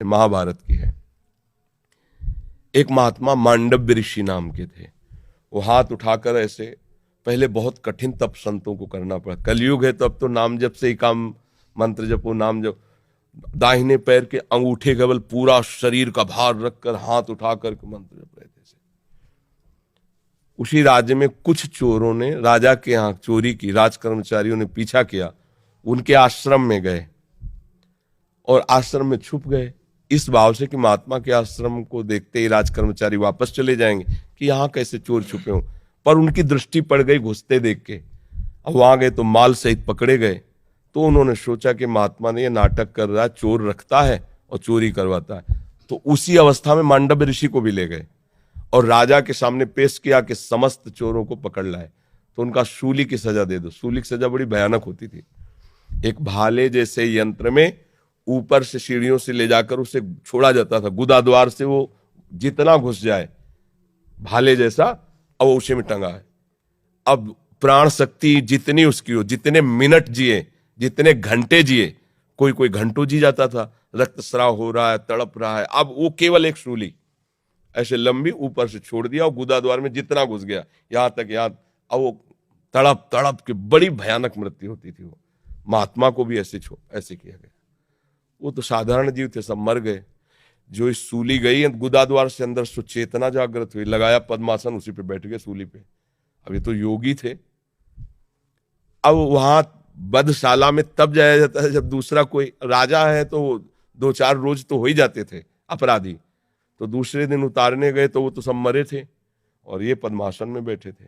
महाभारत की है। एक महात्मा मांडव्य ऋषि नाम के थे। वो हाथ उठाकर ऐसे, पहले बहुत कठिन तप संतों को करना पड़ा। कलयुग है तो अब तो नाम जप से ही काम, मंत्र जपो, नाम जप। दाहिने पैर के अंगूठे केवल पूरा शरीर का भार रखकर हाथ उठाकर मंत्र जप रहे थे। उसी राज्य में कुछ चोरों ने राजा के यहाँ चोरी की, राज कर्मचारियों ने पीछा किया, उनके आश्रम में गए और आश्रम में छुप गए, इस भाव से कि महात्मा के आश्रम को देखते ही राज कर्मचारी वापस चले जाएंगे कि यहाँ कैसे चोर छुपे हों। पर उनकी दृष्टि पड़ गई घुसते देख के। अब वहां गए तो माल सहित पकड़े गए। तो उन्होंने सोचा कि महात्मा ने ये नाटक कर रहा है, चोर रखता है और चोरी करवाता है। तो उसी अवस्था में मांडव्य ऋषि को भी ले गए और राजा के सामने पेश किया कि समस्त चोरों को पकड़ लाए तो उनका सूली की सजा दे दो। सूली की सजा बड़ी भयानक होती थी। एक भाले जैसे यंत्र में ऊपर से सीढ़ियों से ले जाकर उसे छोड़ा जाता था, गुदा द्वार से वो जितना घुस जाए भाले जैसा, अब उसे में टंगा है। अब प्राण शक्ति जितनी उसकी हो, जितने मिनट जिए, जितने घंटे जिए, कोई कोई घंटों जी जाता था, रक्तस्राव हो रहा है, तड़प रहा है। अब वो केवल एक सूली ऐसे लंबी ऊपर से छोड़ दिया और गुदा द्वार में जितना घुस गया यहां तक, यहां, अब वो तड़प तड़प के बड़ी भयानक मृत्यु होती थी। वो महात्मा को भी ऐसे किया गया। वो तो साधारण जीव थे, सब मर गए। जो इस सूली गई गुदा द्वार से अंदर सुचेतना जागृत हुई, लगाया पद्मासन, उसी पे बैठ गए सूली पे। अब ये तो योगी थे। अब वहां बधशाला में तब जाया जाता है जब दूसरा कोई राजा है, तो 2-4 रोज तो हो ही जाते थे अपराधी। तो दूसरे दिन उतारने गए तो वो तो सब मरे थे और ये पद्मासन में बैठे थे।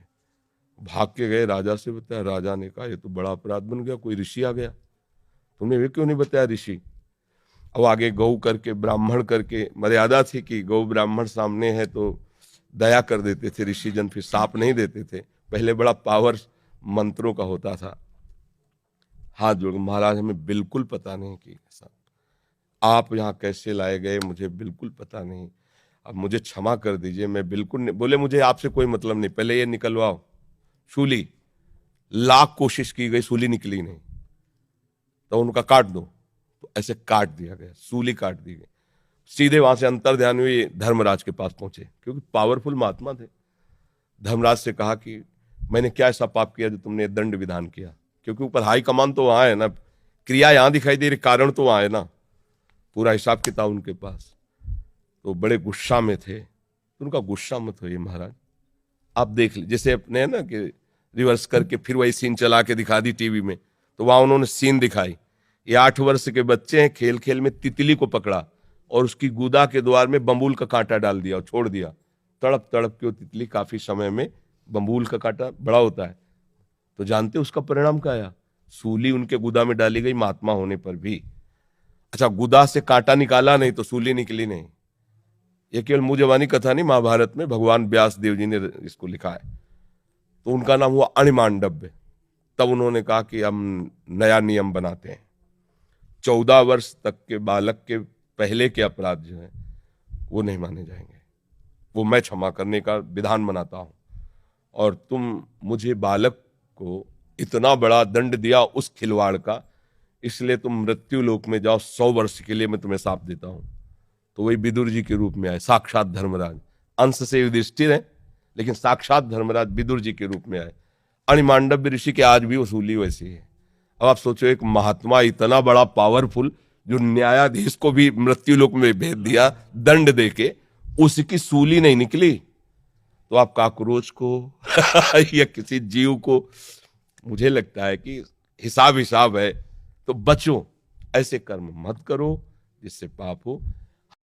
भाग के गए, राजा से बताया। राजा ने कहा ये तो बड़ा अपराध बन गया, कोई ऋषि आ गया, तुमने वे क्यों नहीं बताया ऋषि। अब आगे गौ करके, ब्राह्मण करके मर्यादा थी कि गौ ब्राह्मण सामने है तो दया कर देते थे ऋषि जन, फिर साप नहीं देते थे। पहले बड़ा पावर मंत्रों का होता था। हाथ जोड़, महाराज हमें बिल्कुल पता नहीं कि आप यहाँ कैसे लाए गए, मुझे बिल्कुल पता नहीं, अब मुझे क्षमा कर दीजिए, मैं बिल्कुल नहीं। बोले मुझे आपसे कोई मतलब नहीं, पहले ये निकलवाओ सूली। लाख कोशिश की गई, सूली निकली नहीं। तो उनका काट दो, तो ऐसे काट दिया गया, सूली काट दी गई। सीधे वहां से अंतर ध्यान हुई, धर्मराज के पास पहुंचे, क्योंकि पावरफुल महात्मा थे। धर्मराज से कहा कि मैंने क्या ऐसा पाप किया जो तुमने दंड विधान किया, क्योंकि ऊपर हाई कमान तो वहां है ना, क्रिया यहां दिखाई दे रही, कारण तो वहां है ना, पूरा हिसाब किताब उनके पास। तो बड़े गुस्सा में थे। तो उनका गुस्सा मत होइए महाराज, आप देख लीजिए। जैसे अपने है ना कि रिवर्स करके फिर वही सीन चला के दिखा दी टीवी में, तो वहां उन्होंने सीन दिखाई। ये 8 वर्ष के बच्चे हैं, खेल खेल में तितली को पकड़ा और उसकी गुदा के द्वार में बम्बूल का कांटा डाल दिया और छोड़ दिया। तड़प तड़प के वो तितली काफी समय में, बम्बूल का कांटा बड़ा होता है, तो जानते उसका परिणाम क्या आया, सूली उनके गुदा में डाली गई महात्मा होने पर भी। अच्छा, गुदा से कांटा निकाला नहीं तो सूली निकली नहीं। ये केवल मुंह जबानी कथा नहीं, महाभारत में भगवान व्यास देव जी ने इसको लिखा है। तो उनका नाम हुआ अणिमांडव्य। तब उन्होंने कहा कि हम नया नियम बनाते हैं, 14 वर्ष तक के बालक के पहले के अपराध जो है वो नहीं माने जाएंगे, वो मैं क्षमा करने का विधान बनाता हूं। और तुम मुझे बालक को इतना बड़ा दंड दिया उस खिलवाड़ का, इसलिए तुम मृत्यु लोक में जाओ, 100 वर्ष के लिए मैं तुम्हें साप देता हूं। तो वही विदुर जी के रूप में आए, साक्षात धर्मराज। अंश से युधिष्ठिर है लेकिन साक्षात धर्मराज विदुर जी के रूप में आए। अणिमांडव्य ऋषि के आज भी वसूली वैसी है। अब आप सोचो, एक महात्मा इतना बड़ा पावरफुल, जो न्यायाधीश को भी मृत्यु लोक में भेज दिया दंड देके, उसकी सूली नहीं निकली, तो आप काकरोच को या किसी जीव को, मुझे लगता है कि हिसाब है। तो बचो, ऐसे कर्म मत करो जिससे पाप हो।